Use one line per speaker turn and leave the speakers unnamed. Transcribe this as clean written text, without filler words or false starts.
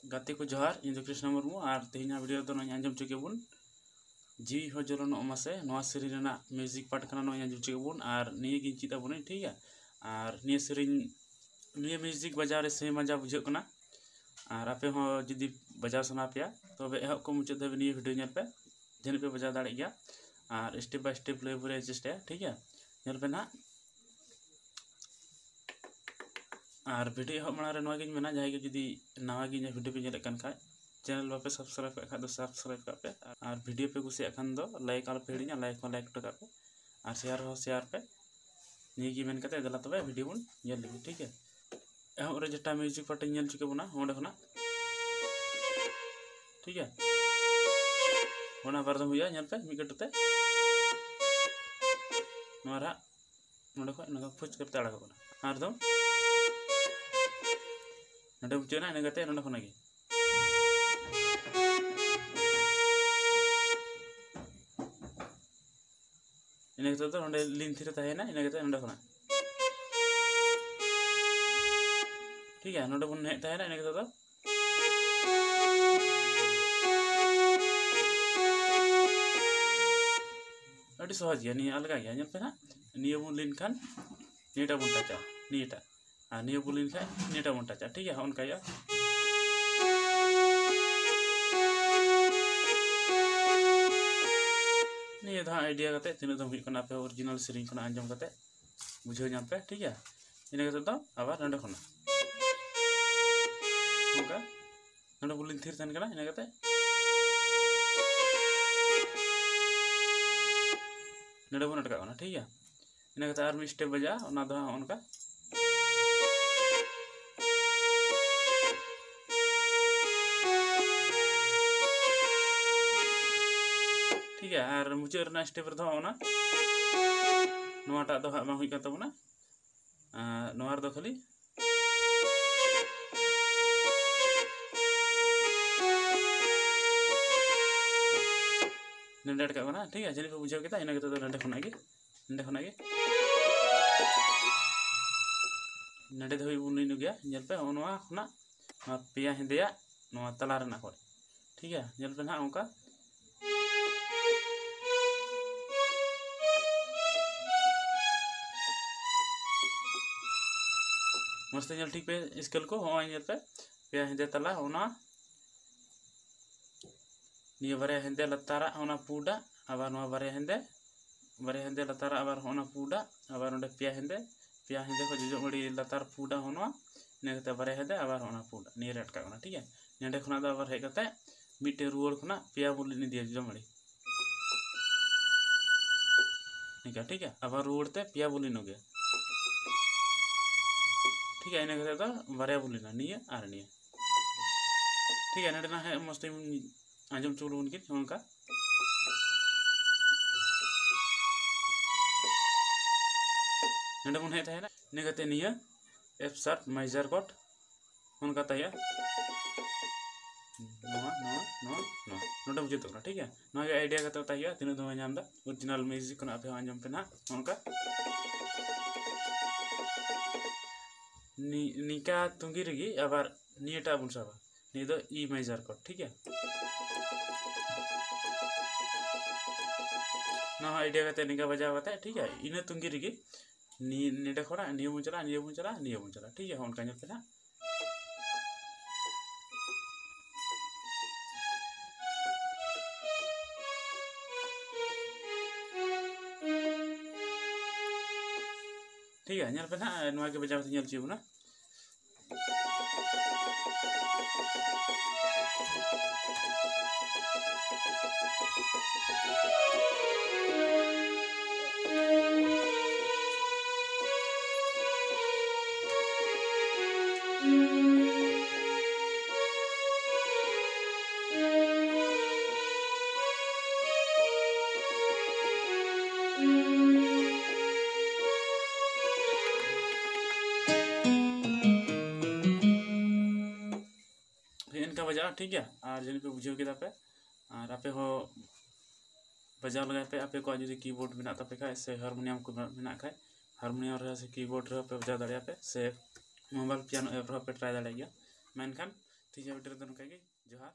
गाते को जोहार इन कृष्ण मुर्मू और तेहना वीडियो तो आंजम चुकेबन जीवी हो जलन मासे सेरी म्यूजिक पार्ट करना आंजम चुकेबन और निये गिन चिता बन ठीक है और निये सेरी निये म्यूजिक बजाव रे से मजा बुझेना और आपे हो जुदी बजाव सना पे तब एहब को मुचाद धाबी निये वीडियो नेल पे जन पे बजाव दाड़े गया और स्टेप बाय स्टेप ले बुरे चेष्टा ठीक है नेल पे ना और वीडियो एहब माड़ा रे नवा गिन मेना जहां के जुदी नवा गिन वीडियो पे नेल कन खाय चैनल बापे सब्सक्राइब का दो सब्सक्राइब का पे और वीडियो पे कुछ खान दो लाइक आल पे हिड़िया लाइक को लाइक टका पे और शेयर पे निये गी मेन कते दला तबे वीडियो बन नेल लेबे ठीक है एहब रे जेटा म्यूजिक पार्ट नेल चुके बना ओंडे खना ठीक है ओना बारदम हुआ नेल पे मी कटते नोरा नोडे को नगा फुच करते आड़ा को और दो नोडे मुचेना इन कते नोडे खना गे इन कते तो नोडे लिन थिरे ताहेना इन कते नोडे खना ठीक है नोडे बन हेज ताहेना इन कते तो अभी सहज गया नहीं अलग गया नेल पे ना निये बन लिन खान नीटा बन टाचा नीटा और निये बन लिन खान नीटा बन टाचा ठीक है उनका या निये धा आइडिया करते तीन दम हुई पे ओरिजिनल सेरिंग खना आंजम करते बुझे नाम पे ठीक है इन करते तो आबार नंडे खना उनका नंडे बुलिन थिर तन कना इन करते नंडे बन अटका ठीक है इन करते आर स्टेप बजा ओना दो उनका ठीक है और मुचाद रना स्टेप रे दो ओना नोटा दो हा बांग हुई का तबना नोआर दो खाली नंडे अटका बना ठीक है जनी पे बुझाव केता इन करते तो नंडे खना गे नंडे धोई बुन गया नेल पे ओनवा खना पेया हेंदेया नोआ तला रना को ठीक है नेल पे ना उनका मस्त नेल ठीक पे स्केल को हो नेल पे पेया हेंदे तला ओना निये बारे हेंदे लतारा ओना पूडा आबार नोआ बारे हेंदे लतारा आबार ओना पूडा आबार ओंडे पेया हेंदे को जोजो मड़ी लतार पूडा होनवा ने कते बारे हेंदे आबार ओना पूडा निये रे अटका ओना ठीक है नेडे खना दो आबार हे कते मिटे रुवर खना पेया बुलिन दिया जोजो मड़ी ठीक है आबार रुवरते पेया बुलिन हो गया ठीक है इन कते तो बारे बुलिना निये और निये ठीक है नेडे ना है मस्त आंजम चुल उनकी उनका नंडे बन हेज ताहेना इन कते निये एफ शार्प मेजर कॉर्ड उनका ताया नोडे मुझे तो ठीक है ना आइडिया कते ताया तीन दम नाम दा ओरिजिनल म्यूजिक को पे आंजम पे ना उनका निका तुंगी रगी आबार नियटा बन साबा नि दो ई मेजर कॉर्ड ठीक है ना आइडिया करते निका बजाव करते ठीक है इन तुंगी रगी नीडे खड़ा निये बन चला ठीक है उनका पे ना ठीक है नेल पे ना नवा के बजाव नेल चियो ना चेका बजा ठीक है और जन पे बुझे केदा पे और आपे हो बजाव लगा पे आपे को जो कीबोर्ड में तपे खा से हारमोनियम को में खा हारमोनियम रे से कीबोर्ड रे पे बजा दाड़े पे से मोबाइल पियानो एप रे पे ट्राई दाड़े गया मेनखान तीजा वीडियो दो नका गे जोहार।